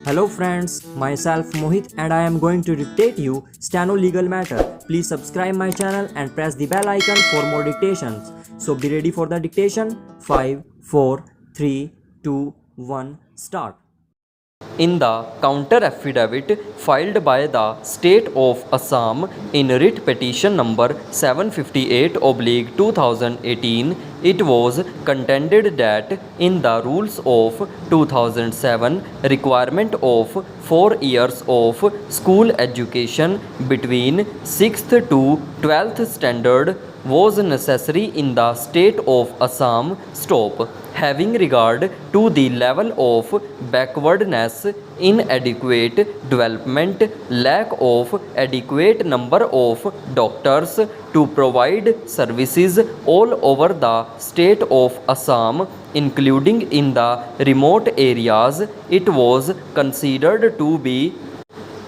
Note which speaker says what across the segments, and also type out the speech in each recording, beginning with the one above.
Speaker 1: Hello friends, myself Mohit and I am going to dictate you Steno Legal Matter. Please subscribe my channel and press the bell icon for more dictations. So be ready for the dictation. 5, 4, 3, 2, 1, start.
Speaker 2: In the counter affidavit filed by the State of Assam in writ petition number 758/2018, it was contended that in the rules of 2007 requirement of 4 years of school education between 6th to 12th standard was necessary in the state of Assam. Stop. Having regard to the level of backwardness, inadequate development, lack of adequate number of doctors to provide services all over the state of Assam, including in the remote areas, it was considered to be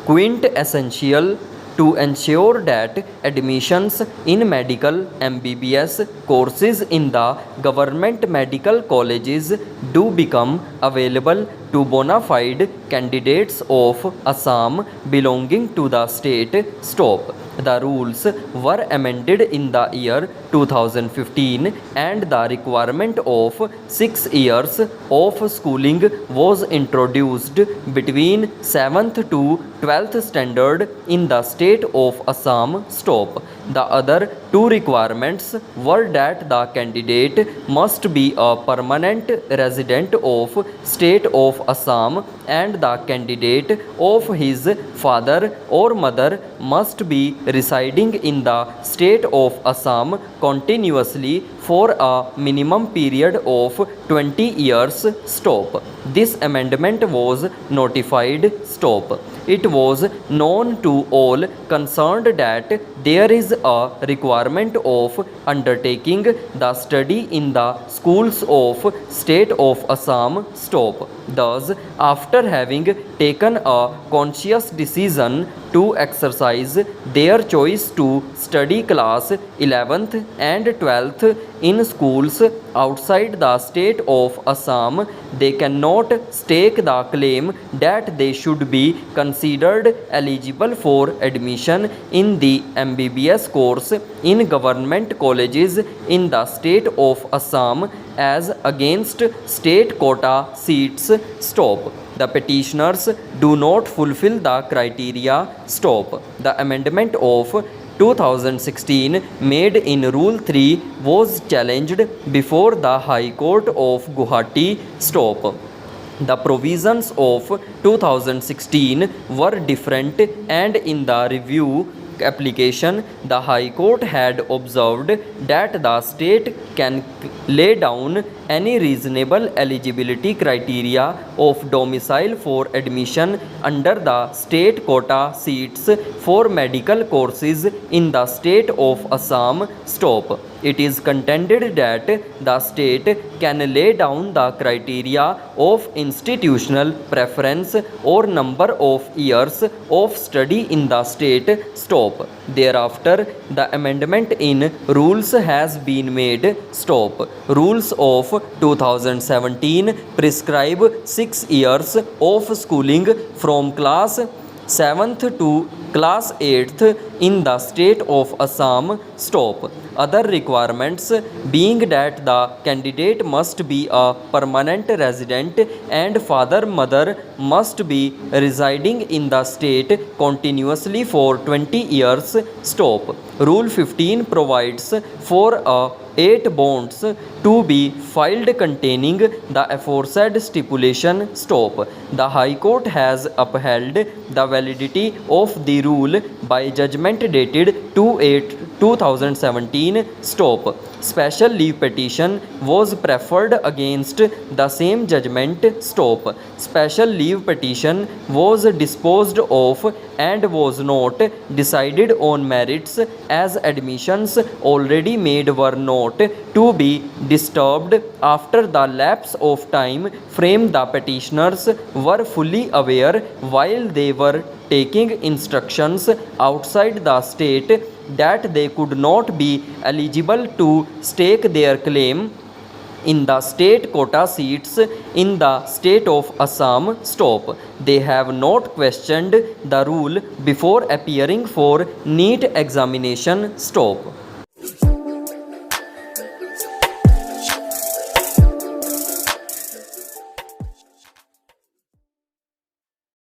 Speaker 2: quintessential to ensure that admissions in medical MBBS courses in the government medical colleges do become available to bona fide candidates of Assam belonging to the state. Stop. The rules were amended in the year 2015 and the requirement of 6 years of schooling was introduced between 7th to 12th standard in the state of Assam. Stop. The other two requirements were that the candidate must be a permanent resident of state of Assam and the candidate of his father or mother must be residing in the state of Assam continuously for a minimum period of 20 years. Stop. This amendment was notified. Stop. It was known to all concerned that there is a requirement of undertaking the study in the schools of state of Assam. Stop. Thus, after having taken a conscious decision to exercise their choice to study class 11th and 12th in schools outside the state of Assam, they cannot stake the claim that they should be considered eligible for admission in the MBBS course in government colleges in the state of Assam as against state quota seats. Stop. The petitioners do not fulfill the criteria. Stop. The amendment of 2016 made in Rule 3 was challenged before the High Court of Guwahati. Stop. The provisions of 2016 were different and in the review application the High Court had observed that the state can lay down any reasonable eligibility criteria of domicile for admission under the state quota seats for medical courses in the state of Assam. Stop. It is contended that the state can lay down the criteria of institutional preference or number of years of study in the state. Stop. Thereafter, the amendment in rules has been made. Stop. Rules of 2017 prescribe 6 years of schooling from class 7th to class 8th in the state of Assam. Stop. Other requirements being that the candidate must be a permanent resident and father mother must be residing in the state continuously for 20 years. Stop. Rule 15 provides for 8 bonds to be filed containing the aforesaid stipulation. Stop. The High Court has upheld the validity of the rule by judgment dated 2/8/2017. Stop. Special leave petition was preferred against the same judgment. Stop. Special leave petition was disposed of and was not decided on merits as admissions already made were not to be disturbed after the lapse of time frame the petitioners were fully aware while they were taking instructions outside the state that they could not be eligible to stake their claim in the state quota seats in the state of Assam stop. They have not questioned the rule before appearing for NEET examination stop.